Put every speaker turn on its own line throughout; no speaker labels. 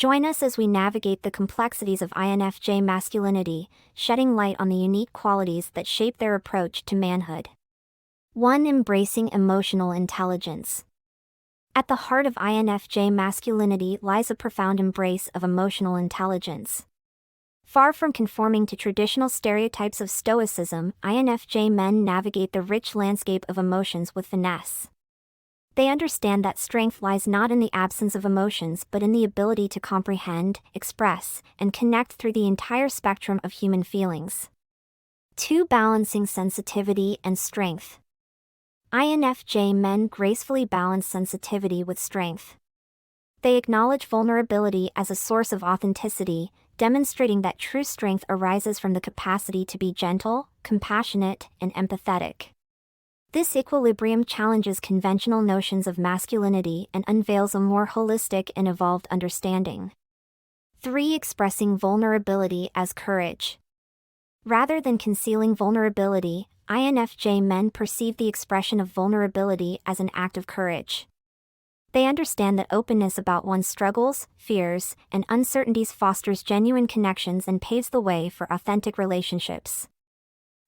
Join us as we navigate the complexities of INFJ masculinity, shedding light on the unique qualities that shape their approach to manhood. 1. Embracing emotional intelligence. At the heart of INFJ masculinity lies a profound embrace of emotional intelligence. Far from conforming to traditional stereotypes of stoicism, INFJ men navigate the rich landscape of emotions with finesse. They understand that strength lies not in the absence of emotions but in the ability to comprehend, express, and connect through the entire spectrum of human feelings. 2. Balancing sensitivity and strength. INFJ men gracefully balance sensitivity with strength. They acknowledge vulnerability as a source of authenticity, demonstrating that true strength arises from the capacity to be gentle, compassionate, and empathetic. This equilibrium challenges conventional notions of masculinity and unveils a more holistic and evolved understanding. 3. Expressing vulnerability as courage. Rather than concealing vulnerability, INFJ men perceive the expression of vulnerability as an act of courage. They understand that openness about one's struggles, fears, and uncertainties fosters genuine connections and paves the way for authentic relationships.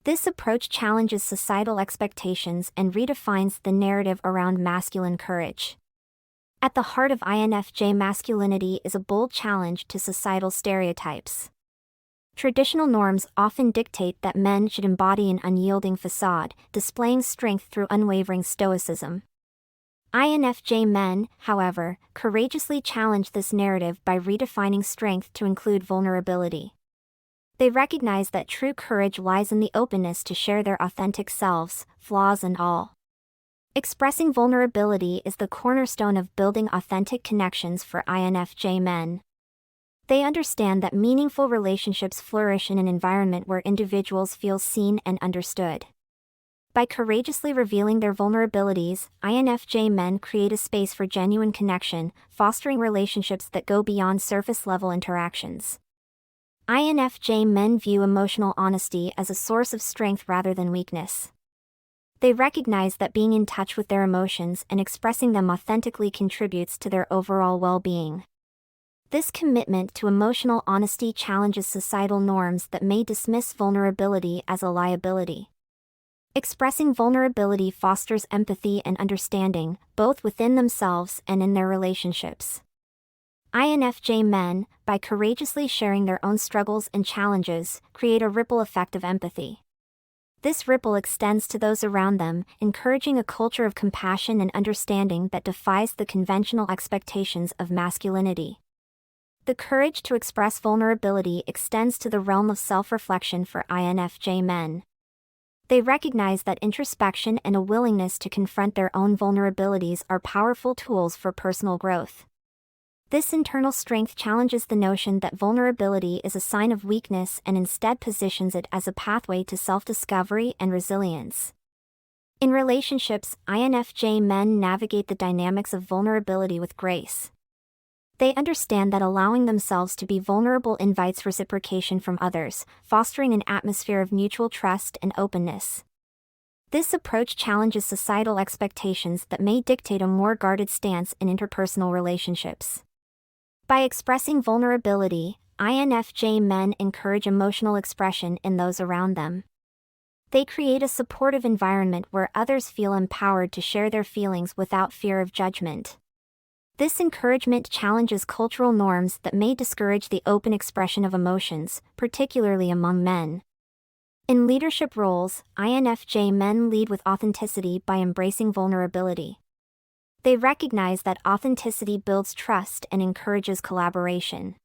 This approach challenges societal expectations and redefines the narrative around masculine courage. At the heart of INFJ masculinity is a bold challenge to societal stereotypes. Traditional norms often dictate that men should embody an unyielding facade, displaying strength through unwavering stoicism. INFJ men, however, courageously challenge this narrative by redefining strength to include vulnerability. They recognize that true courage lies in the openness to share their authentic selves, flaws and all. Expressing vulnerability is the cornerstone of building authentic connections for INFJ men. They understand that meaningful relationships flourish in an environment where individuals feel seen and understood. By courageously revealing their vulnerabilities, INFJ men create a space for genuine connection, fostering relationships that go beyond surface-level interactions. INFJ men view emotional honesty as a source of strength rather than weakness. They recognize that being in touch with their emotions and expressing them authentically contributes to their overall well-being. This commitment to emotional honesty challenges societal norms that may dismiss vulnerability as a liability. Expressing vulnerability fosters empathy and understanding, both within themselves and in their relationships. INFJ men, by courageously sharing their own struggles and challenges, create a ripple effect of empathy. This ripple extends to those around them, encouraging a culture of compassion and understanding that defies the conventional expectations of masculinity. The courage to express vulnerability extends to the realm of self-reflection for INFJ men. They recognize that introspection and a willingness to confront their own vulnerabilities are powerful tools for personal growth. This internal strength challenges the notion that vulnerability is a sign of weakness and instead positions it as a pathway to self-discovery and resilience. In relationships, INFJ men navigate the dynamics of vulnerability with grace. They understand that allowing themselves to be vulnerable invites reciprocation from others, fostering an atmosphere of mutual trust and openness. This approach challenges societal expectations that may dictate a more guarded stance in interpersonal relationships. By expressing vulnerability, INFJ men encourage emotional expression in those around them. They create a supportive environment where others feel empowered to share their feelings without fear of judgment. This encouragement challenges cultural norms that may discourage the open expression of emotions, particularly among men. In leadership roles, INFJ men lead with authenticity by embracing vulnerability. They recognize that authenticity builds trust and encourages collaboration.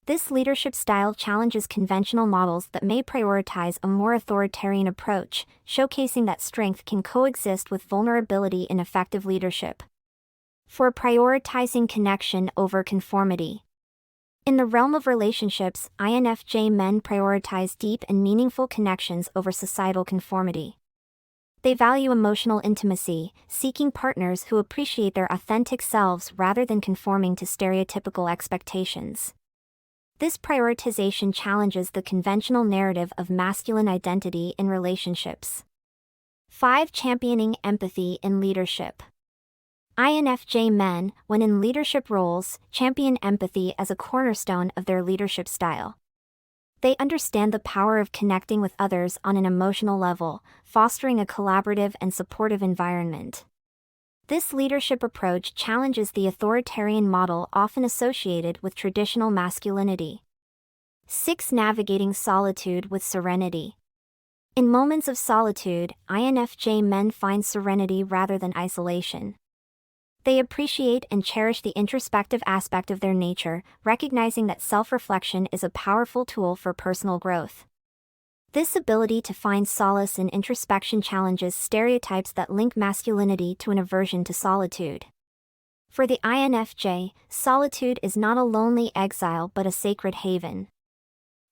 This leadership style challenges conventional models that may prioritize a more authoritarian approach, showcasing that strength can coexist with vulnerability in effective leadership. 4. Prioritizing connection over conformity. In the realm of relationships, INFJ men prioritize deep and meaningful connections over societal conformity. They value emotional intimacy, seeking partners who appreciate their authentic selves rather than conforming to stereotypical expectations. This prioritization challenges the conventional narrative of masculine identity in relationships. 5. Championing empathy in leadership. INFJ men, when in leadership roles, champion empathy as a cornerstone of their leadership style. They understand the power of connecting with others on an emotional level, fostering a collaborative and supportive environment. This leadership approach challenges the authoritarian model often associated with traditional masculinity. 6. Navigating solitude with serenity. In moments of solitude, INFJ men find serenity rather than isolation. They appreciate and cherish the introspective aspect of their nature, recognizing that self-reflection is a powerful tool for personal growth. This ability to find solace in introspection challenges stereotypes that link masculinity to an aversion to solitude. For the INFJ, solitude is not a lonely exile but a sacred haven.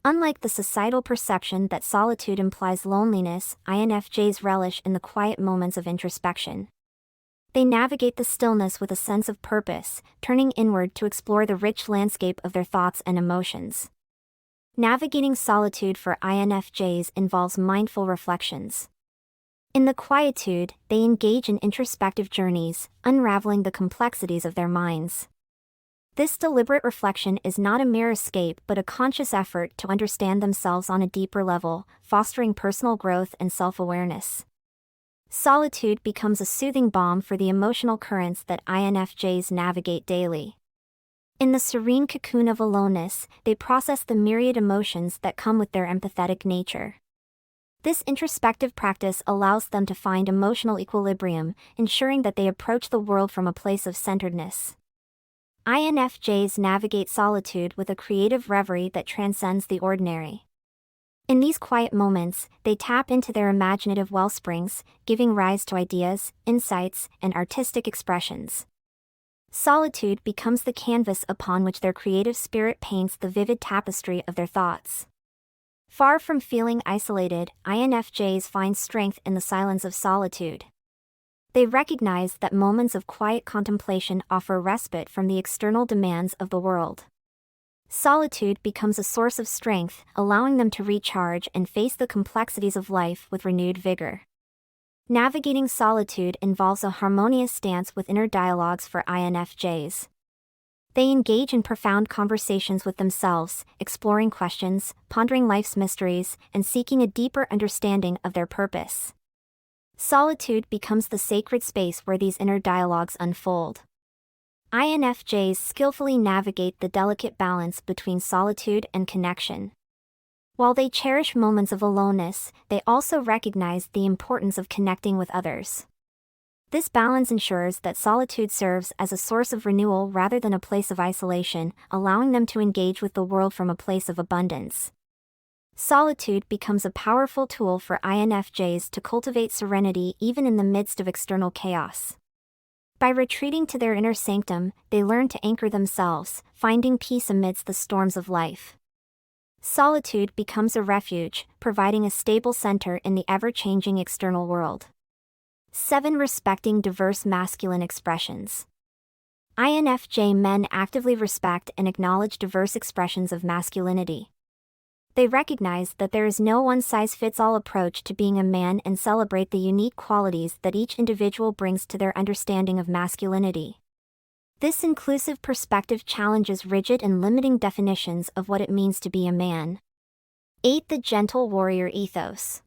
Unlike the societal perception that solitude implies loneliness, INFJs relish in the quiet moments of introspection. They navigate the stillness with a sense of purpose, turning inward to explore the rich landscape of their thoughts and emotions. Navigating solitude for INFJs involves mindful reflections. In the quietude, they engage in introspective journeys, unraveling the complexities of their minds. This deliberate reflection is not a mere escape but a conscious effort to understand themselves on a deeper level, fostering personal growth and self-awareness. Solitude becomes a soothing balm for the emotional currents that INFJs navigate daily. In the serene cocoon of aloneness, they process the myriad emotions that come with their empathetic nature. This introspective practice allows them to find emotional equilibrium, ensuring that they approach the world from a place of centeredness. INFJs navigate solitude with a creative reverie that transcends the ordinary. In these quiet moments, they tap into their imaginative wellsprings, giving rise to ideas, insights, and artistic expressions. Solitude becomes the canvas upon which their creative spirit paints the vivid tapestry of their thoughts. Far from feeling isolated, INFJs find strength in the silence of solitude. They recognize that moments of quiet contemplation offer respite from the external demands of the world. Solitude becomes a source of strength, allowing them to recharge and face the complexities of life with renewed vigor. Navigating solitude involves a harmonious stance with inner dialogues for INFJs. They engage in profound conversations with themselves, exploring questions, pondering life's mysteries, and seeking a deeper understanding of their purpose. Solitude becomes the sacred space where these inner dialogues unfold. INFJs skillfully navigate the delicate balance between solitude and connection. While they cherish moments of aloneness, they also recognize the importance of connecting with others. This balance ensures that solitude serves as a source of renewal rather than a place of isolation, allowing them to engage with the world from a place of abundance. Solitude becomes a powerful tool for INFJs to cultivate serenity even in the midst of external chaos. By retreating to their inner sanctum, they learn to anchor themselves, finding peace amidst the storms of life. Solitude becomes a refuge, providing a stable center in the ever-changing external world. 7. Respecting diverse masculine expressions. INFJ men actively respect and acknowledge diverse expressions of masculinity. They recognize that there is no one-size-fits-all approach to being a man and celebrate the unique qualities that each individual brings to their understanding of masculinity. This inclusive perspective challenges rigid and limiting definitions of what it means to be a man. 8. The gentle warrior ethos.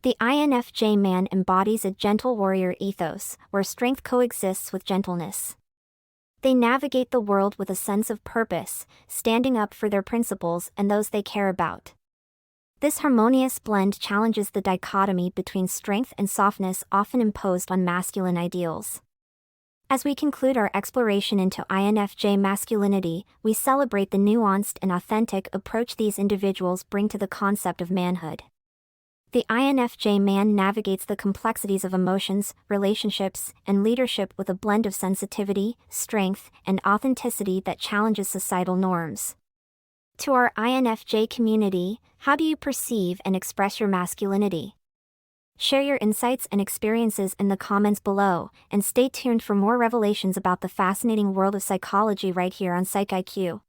The INFJ man embodies a gentle warrior ethos, where strength coexists with gentleness. They navigate the world with a sense of purpose, standing up for their principles and those they care about. This harmonious blend challenges the dichotomy between strength and softness often imposed on masculine ideals. As we conclude our exploration into INFJ masculinity, we celebrate the nuanced and authentic approach these individuals bring to the concept of manhood. The INFJ man navigates the complexities of emotions, relationships, and leadership with a blend of sensitivity, strength, and authenticity that challenges societal norms. To our INFJ community, how do you perceive and express your masculinity? Share your insights and experiences in the comments below, and stay tuned for more revelations about the fascinating world of psychology right here on Psych IQ.